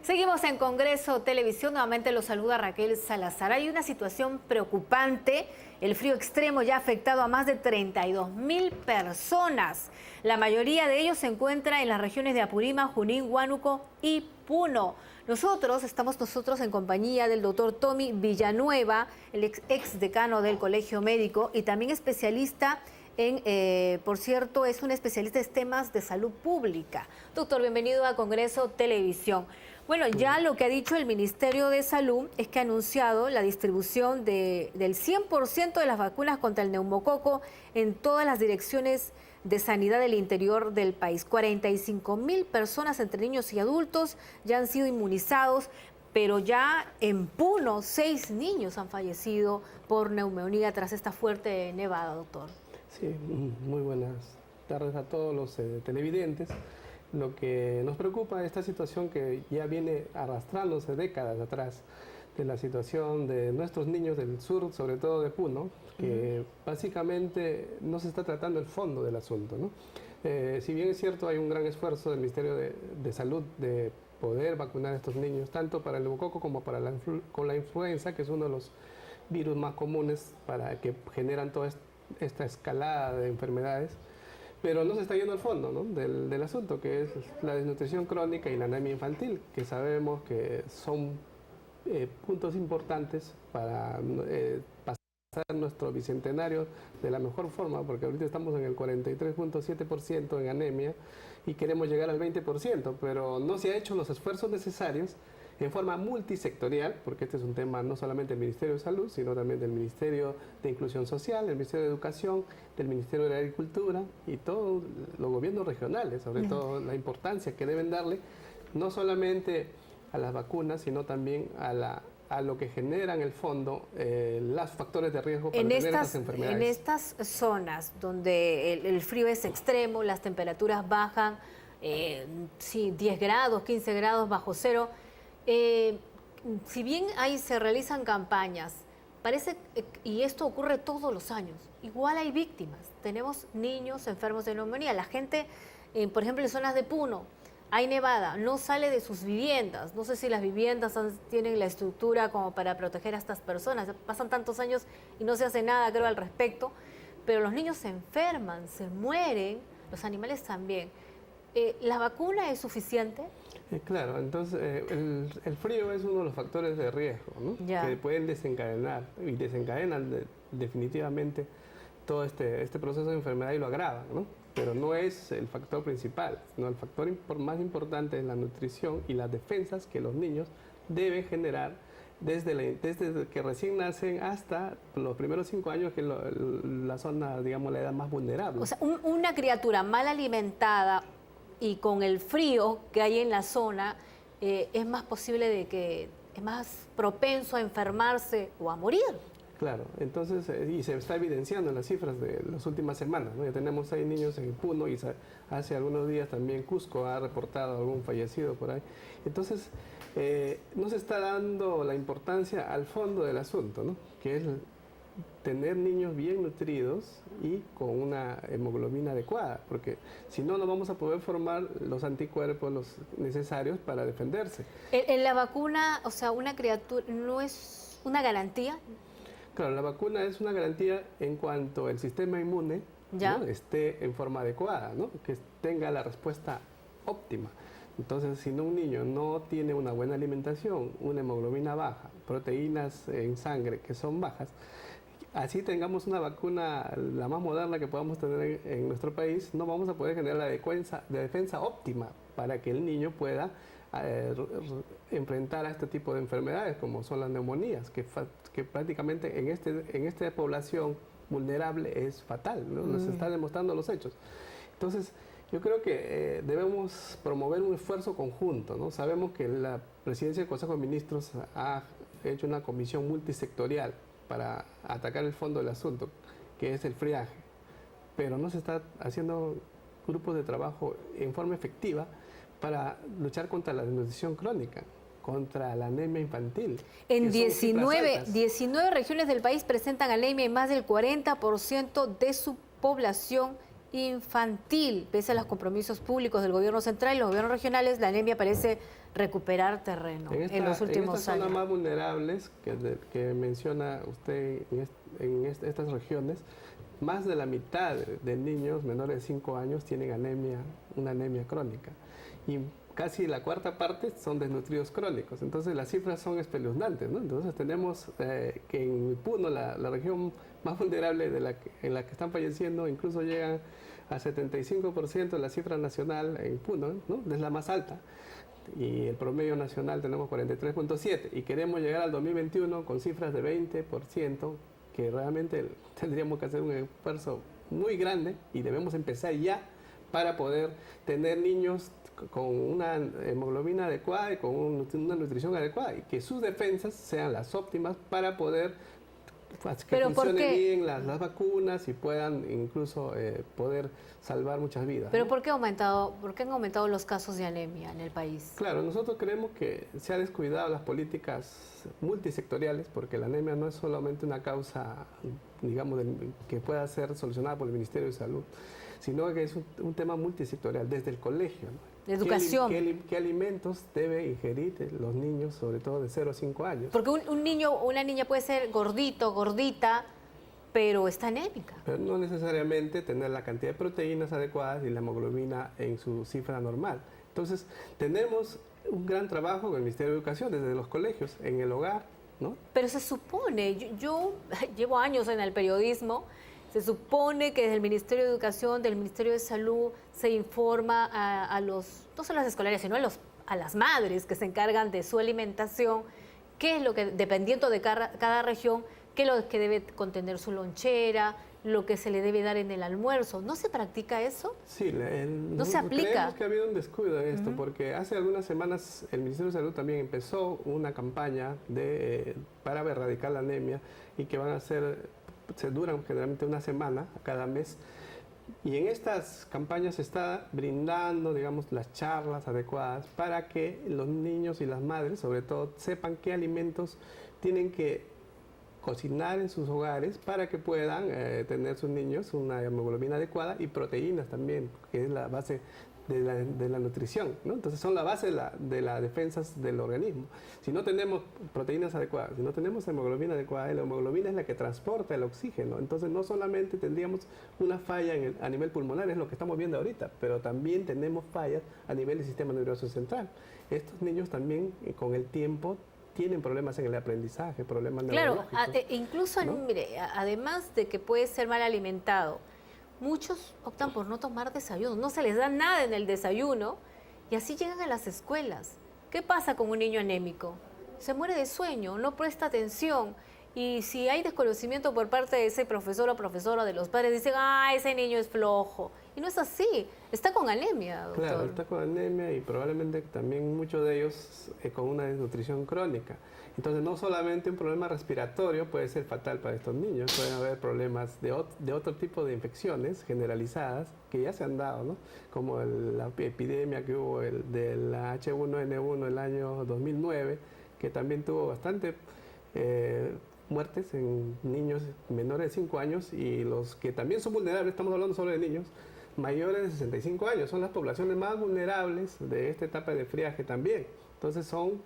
Seguimos en Congreso Televisión, nuevamente los saluda Raquel Salazar. Hay una situación preocupante, el frío extremo ya ha afectado a más de 32.000 personas. La mayoría de ellos se encuentra en las regiones de Apurímac, Junín, Huánuco y Puno. Estamos en compañía del doctor Tommy Villanueva, el ex decano del Colegio Médico y también especialista por cierto, es un especialista en temas de salud pública. Doctor, bienvenido a Congreso Televisión. Bueno, ya lo que ha dicho el Ministerio de Salud es que ha anunciado la distribución del 100% de las vacunas contra el neumococo en todas las direcciones de sanidad del interior del país. 45.000 personas entre niños y adultos ya han sido inmunizados, pero ya en Puno 6 niños han fallecido por neumonía tras esta fuerte nevada, doctor. Sí, muy buenas tardes a todos los televidentes. Lo que nos preocupa es esta situación que ya viene arrastrándose décadas atrás, de la situación de nuestros niños del sur, sobre todo de Puno, que básicamente no se está tratando el fondo del asunto, ¿no? Si bien es cierto, hay un gran esfuerzo del Ministerio de Salud de poder vacunar a estos niños, tanto para el neumococo como para la influenza, que es uno de los virus más comunes que generan toda esta escalada de enfermedades, pero no se está yendo al fondo, ¿no?, del asunto, que es la desnutrición crónica y la anemia infantil, que sabemos que son puntos importantes para pasar nuestro bicentenario de la mejor forma, porque ahorita estamos en el 43.7% en anemia y queremos llegar al 20%, pero no se han hecho los esfuerzos necesarios en forma multisectorial, porque este es un tema no solamente del Ministerio de Salud, sino también del Ministerio de Inclusión Social, del Ministerio de Educación, del Ministerio de la Agricultura y todos los gobiernos regionales, sobre todo la importancia que deben darle no solamente a las vacunas, sino también a lo que generan en el fondo los factores de riesgo para tener estas enfermedades. En estas zonas donde el frío es extremo, las temperaturas bajan, 10 grados, 15 grados bajo cero, si bien ahí se realizan campañas, parece, y esto ocurre todos los años, igual hay víctimas. Tenemos niños enfermos de neumonía. La gente, por ejemplo, en zonas de Puno, hay nevada, no sale de sus viviendas. No sé si las viviendas tienen la estructura como para proteger a estas personas. Pasan tantos años y no se hace nada, creo, al respecto. Pero los niños se enferman, se mueren, los animales también. ¿La vacuna es suficiente? Claro, entonces el frío es uno de los factores de riesgo, ¿no?, que pueden desencadenar y desencadenan definitivamente todo este proceso de enfermedad y lo agravan, ¿no? Pero no es el factor principal, sino el factor más importante es la nutrición y las defensas que los niños deben generar desde que recién nacen hasta los primeros 5 años, que es la zona, digamos, la edad más vulnerable. O sea, una criatura mal alimentada y con el frío que hay en la zona, es más posible es más propenso a enfermarse o a morir. Claro, entonces, y se está evidenciando en las cifras de las últimas semanas, ¿no? Ya tenemos 6 niños en Puno y hace algunos días también Cusco ha reportado algún fallecido por ahí. Entonces, no se está dando la importancia al fondo del asunto, ¿no?, que es tener niños bien nutridos y con una hemoglobina adecuada, porque si no, no vamos a poder formar los anticuerpos necesarios para defenderse. En la vacuna, o sea, una criatura no es una garantía. Claro, la vacuna es una garantía en cuanto el sistema inmune, ¿no?, esté en forma adecuada, ¿no?, que tenga la respuesta óptima. Entonces, si un niño no tiene una buena alimentación, una hemoglobina baja, proteínas en sangre que son bajas, así tengamos una vacuna la más moderna que podamos tener en nuestro país, no vamos a poder generar la defensa óptima para que el niño pueda enfrentar a este tipo de enfermedades como son las neumonías, que prácticamente en esta población vulnerable es fatal, ¿no? Nos está demostrando los hechos. Entonces, yo creo que debemos promover un esfuerzo conjunto, ¿no? Sabemos que la Presidencia del Consejo de Ministros ha hecho una comisión multisectorial para atacar el fondo del asunto, que es el friaje, pero no se está haciendo grupos de trabajo en forma efectiva para luchar contra la desnutrición crónica, contra la anemia infantil. En 19 regiones del país presentan anemia y más del 40% de su población infantil. Pese a los compromisos públicos del gobierno central y los gobiernos regionales, la anemia parece recuperar terreno en los últimos en estas años. zonas más vulnerables que menciona usted en estas regiones, más de la mitad de niños menores de 5 años tienen anemia, una anemia crónica. Y casi la cuarta parte son desnutridos crónicos. Entonces las cifras son espeluznantes, ¿no? Entonces tenemos que en Puno, la región más vulnerable en la que están falleciendo, incluso llegan a 75% de la cifra nacional en Puno, ¿no? Es la más alta. Y el promedio nacional tenemos 43.7 y queremos llegar al 2021 con cifras de 20%, que realmente tendríamos que hacer un esfuerzo muy grande y debemos empezar ya para poder tener niños con una hemoglobina adecuada y con una nutrición adecuada y que sus defensas sean las óptimas para poder que funcionen bien las vacunas y puedan incluso poder salvar muchas vidas. Pero ¿no? ¿por qué han aumentado los casos de anemia en el país? Claro, nosotros creemos que se ha descuidado las políticas multisectoriales porque la anemia no es solamente una causa, digamos, que pueda ser solucionada por el Ministerio de Salud, sino que es un tema multisectorial, desde el colegio, ¿no? De educación. ¿Qué alimentos deben ingerir los niños, sobre todo de 0 a 5 años? Porque un niño o una niña puede ser gordito, gordita, pero está anémica. Pero no necesariamente tener la cantidad de proteínas adecuadas y la hemoglobina en su cifra normal. Entonces, tenemos un gran trabajo con el Ministerio de Educación, desde los colegios, en el hogar, ¿no? Pero se supone, yo llevo años en el periodismo, se supone que desde el Ministerio de Educación, del Ministerio de Salud, se informa a los, no solo a los escolares, sino a las madres que se encargan de su alimentación, qué es lo que, dependiendo de cada región, qué es lo que debe contener su lonchera, lo que se le debe dar en el almuerzo. ¿No se practica eso? Sí, no se aplica. Creemos que ha habido un descuido en esto, porque hace algunas semanas el Ministerio de Salud también empezó una campaña para erradicar la anemia y que se duran generalmente una semana cada mes. Y en estas campañas se está brindando, digamos, las charlas adecuadas para que los niños y las madres, sobre todo, sepan qué alimentos tienen que cocinar en sus hogares para que puedan tener sus niños una hemoglobina adecuada y proteínas también, que es la base de la nutrición, ¿no? Entonces son la base de las defensas del organismo. Si no tenemos proteínas adecuadas, si no tenemos hemoglobina adecuada, la hemoglobina es la que transporta el oxígeno. Entonces no solamente tendríamos una falla a nivel pulmonar, es lo que estamos viendo ahorita, pero también tenemos fallas a nivel del sistema nervioso central. Estos niños también con el tiempo tienen problemas en el aprendizaje, problemas neurológicos. Claro, incluso, ¿no? Mire, además de que puede ser mal alimentado, muchos optan por no tomar desayuno, no se les da nada en el desayuno y así llegan a las escuelas. ¿Qué pasa con un niño anémico? Se muere de sueño, no presta atención y si hay desconocimiento por parte de ese profesor o profesora, de los padres, dicen, ese niño es flojo. Y no es así, está con anemia, doctor. Claro, está con anemia y probablemente también muchos de ellos con una desnutrición crónica. Entonces no solamente un problema respiratorio puede ser fatal para estos niños, pueden haber problemas de otro tipo de infecciones generalizadas que ya se han dado, ¿no? Como la epidemia que hubo de la H1N1 el año 2009, que también tuvo bastante muertes en niños menores de 5 años y los que también son vulnerables, estamos hablando solo de niños mayores de 65 años, son las poblaciones más vulnerables de esta etapa de friaje también. Entonces son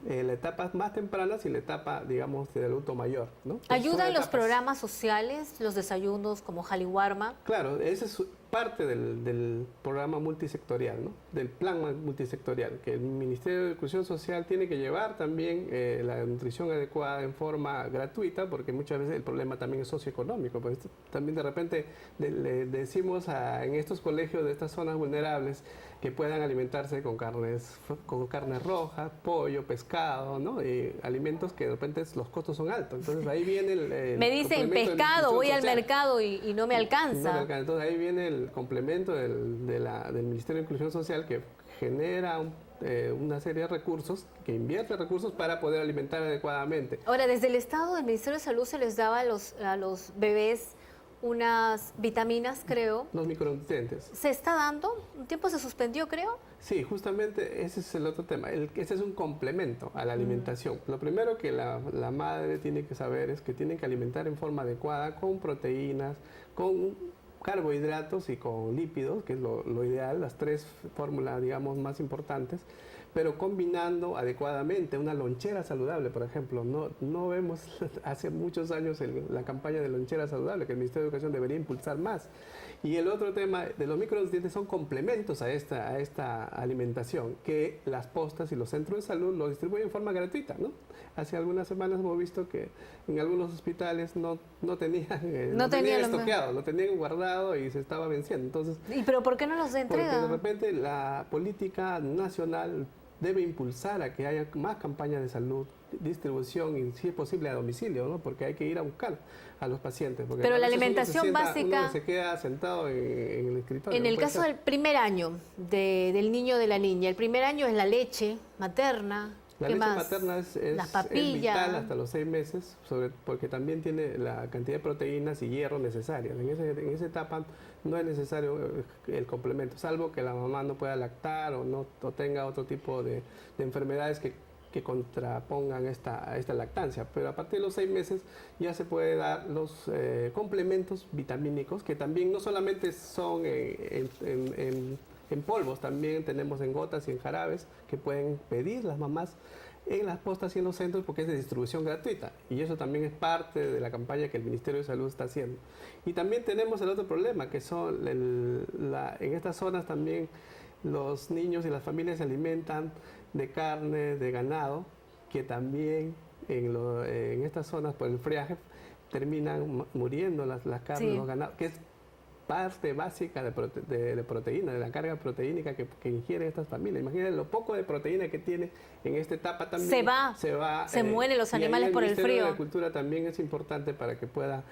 las etapas más tempranas y la etapa, digamos, del adulto mayor, ¿no? ¿Ayudan los programas sociales, los desayunos como Jaliwarma? Claro, esa es parte del programa multisectorial, ¿no? Del plan multisectorial, que el Ministerio de Inclusión Social tiene que llevar también la nutrición adecuada en forma gratuita, porque muchas veces el problema también es socioeconómico. Pues también de repente le decimos en estos colegios de estas zonas vulnerables que puedan alimentarse con carne roja, pollo, pescado, ¿no? Alimentos que de repente los costos son altos. Entonces ahí viene el me dicen pescado, voy al mercado y no me alcanza. Entonces ahí viene el complemento del Ministerio de Inclusión Social que genera una serie de recursos, que invierte recursos para poder alimentar adecuadamente. Ahora, desde el Estado, del Ministerio de Salud se les daba a los bebés unas vitaminas, creo. Los micronutrientes. ¿Se está dando? ¿Un tiempo se suspendió, creo? Sí, justamente ese es el otro tema. Ese es un complemento a la alimentación. Lo primero que la madre tiene que saber es que tiene que alimentar en forma adecuada con proteínas, con carbohidratos y con lípidos, que es lo ideal, las tres fórmulas, digamos, más importantes, pero combinando adecuadamente una lonchera saludable, por ejemplo. No vemos hace muchos años la campaña de lonchera saludable, que el Ministerio de Educación debería impulsar más. Y el otro tema de los micronutrientes son complementos a esta alimentación, que las postas y los centros de salud lo distribuyen de forma gratuita, ¿no? Hace algunas semanas hemos visto que en algunos hospitales no tenían estoqueado, lo tenían guardado y se estaba venciendo. Entonces, ¿y pero por qué no los entregan? Porque de repente la política nacional debe impulsar a que haya más campañas de salud, distribución y, si es posible, a domicilio, ¿no? Porque hay que ir a buscar a los pacientes. Porque pero la alimentación básica... Uno se queda sentado en el escritorio. En el caso del primer año del niño o de la niña, el primer año es la leche materna. La ¿Qué leche más? materna es vital hasta los 6 meses, porque también tiene la cantidad de proteínas y hierro necesarias. En esa etapa no es necesario el complemento, salvo que la mamá no pueda lactar o tenga otro tipo de enfermedades que contrapongan esta lactancia. Pero a partir de los 6 meses ya se puede dar los complementos vitamínicos, que también no solamente son en polvos, también tenemos en gotas y en jarabes que pueden pedir las mamás en las postas y en los centros, porque es de distribución gratuita, y eso también es parte de la campaña que el Ministerio de Salud está haciendo. Y también tenemos el otro problema, que son en estas zonas también los niños y las familias se alimentan de carne, de ganado, que también en estas zonas por el friaje terminan muriendo las carnes, sí, los ganados, que es parte básica de proteína, de la carga proteínica que ingieren estas familias. Imagínense lo poco de proteína que tiene en esta etapa también. Se mueren los animales por el frío. El Ministerio de Agricultura también es importante para que pueda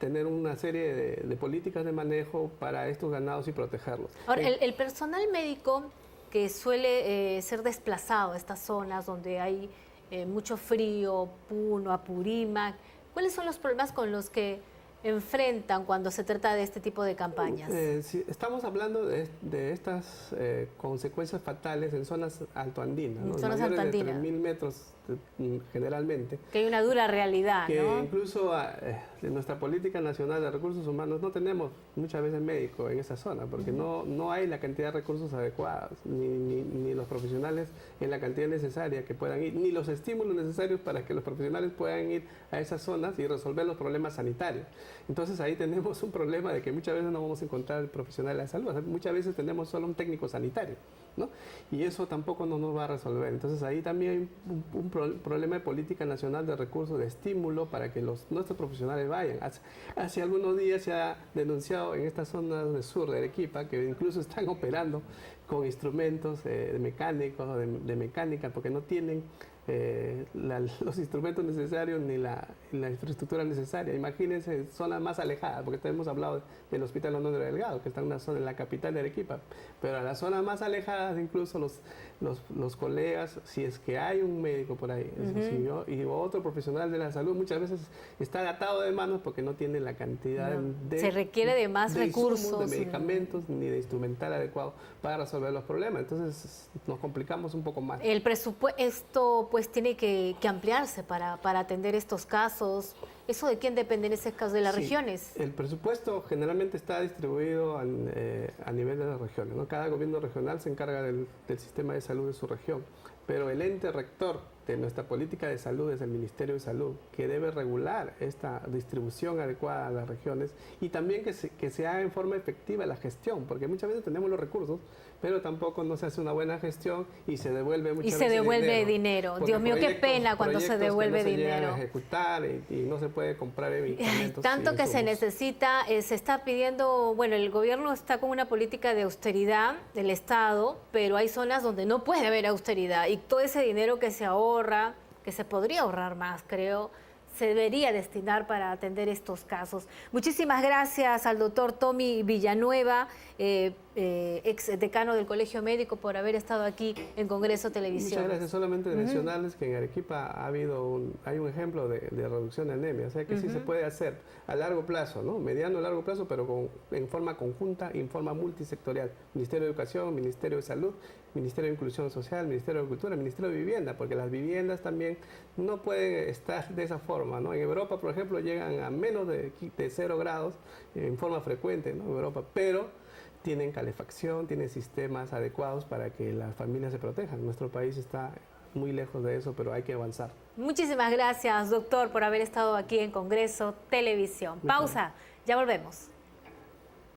tener una serie de políticas de manejo para estos ganados y protegerlos. Ahora, el personal médico que suele ser desplazado a estas zonas donde hay mucho frío, Puno, Apurímac, ¿cuáles son los problemas con los que enfrentan cuando se trata de este tipo de campañas? Sí, estamos hablando de estas consecuencias fatales en zonas altoandinas, ¿no? Zonas mayores altoandinas. de 3.000 metros generalmente. Que hay una dura realidad, que ¿no? Incluso en nuestra política nacional de recursos humanos no tenemos muchas veces médicos en esa zona, porque no hay la cantidad de recursos adecuados, ni los profesionales en la cantidad necesaria que puedan ir, ni los estímulos necesarios para que los profesionales puedan ir a esas zonas y resolver los problemas sanitarios. Entonces ahí tenemos un problema de que muchas veces no vamos a encontrar el profesional de la salud. O sea, muchas veces tenemos solo un técnico sanitario, ¿no? Y eso tampoco nos va a resolver. Entonces ahí también hay un problema de política nacional de recursos, de estímulo para que nuestros profesionales vayan. Hace algunos días se ha denunciado en estas zonas del sur de Arequipa que incluso están operando con instrumentos mecánicos, de mecánica, porque no tienen los instrumentos necesarios ni la infraestructura necesaria. Imagínense zonas más alejadas, porque hemos hablado del Hospital Honorio Delgado, que está en una zona en la capital de Arequipa, pero a las zonas más alejadas incluso los colegas, si es que hay un médico por ahí, y otro profesional de la salud, muchas veces está atado de manos porque no tiene la cantidad se requiere de más recursos, insumos, de medicamentos, ni de instrumental adecuado para resolver los problemas. Entonces nos complicamos un poco más. El presupuesto pues tiene que ampliarse para atender estos casos. ¿Eso de quién depende en ese caso? ¿De las regiones? El presupuesto generalmente está distribuido a nivel de las regiones, ¿no? Cada gobierno regional se encarga del sistema de salud de su región, pero el ente rector de nuestra política de salud es el Ministerio de Salud, que debe regular esta distribución adecuada a las regiones y también que se haga en forma efectiva la gestión, porque muchas veces tenemos los recursos, pero tampoco no se hace una buena gestión y se devuelve muchas veces dinero. Dios mío, qué pena cuando se devuelve dinero. Se llegan a ejecutar y no se puede comprar medicamentos. Tanto que se necesita, se está pidiendo, bueno, el gobierno está con una política de austeridad del Estado, pero hay zonas donde no puede haber austeridad y todo ese dinero que se ahorra, que se podría ahorrar más, creo, se debería destinar para atender estos casos. Muchísimas gracias al doctor Tommy Villanueva, ex decano del Colegio Médico, por haber estado aquí en Congreso Televisión. Muchas gracias. Solamente mencionarles que en Arequipa hay un ejemplo de reducción de anemia, o sea que sí se puede hacer a largo plazo, ¿no? Mediano a largo plazo, pero en forma conjunta y en forma multisectorial. Ministerio de Educación, Ministerio de Salud, Ministerio de Inclusión Social, Ministerio de Agricultura, Ministerio de Vivienda, porque las viviendas también no pueden estar de esa forma, ¿no? En Europa, por ejemplo, llegan a menos de 0 grados en forma frecuente, ¿no? En Europa, pero tienen calefacción, tienen sistemas adecuados para que las familias se protejan. Nuestro país está muy lejos de eso, pero hay que avanzar. Muchísimas gracias, doctor, por haber estado aquí en Congreso Televisión. Pausa, ya volvemos.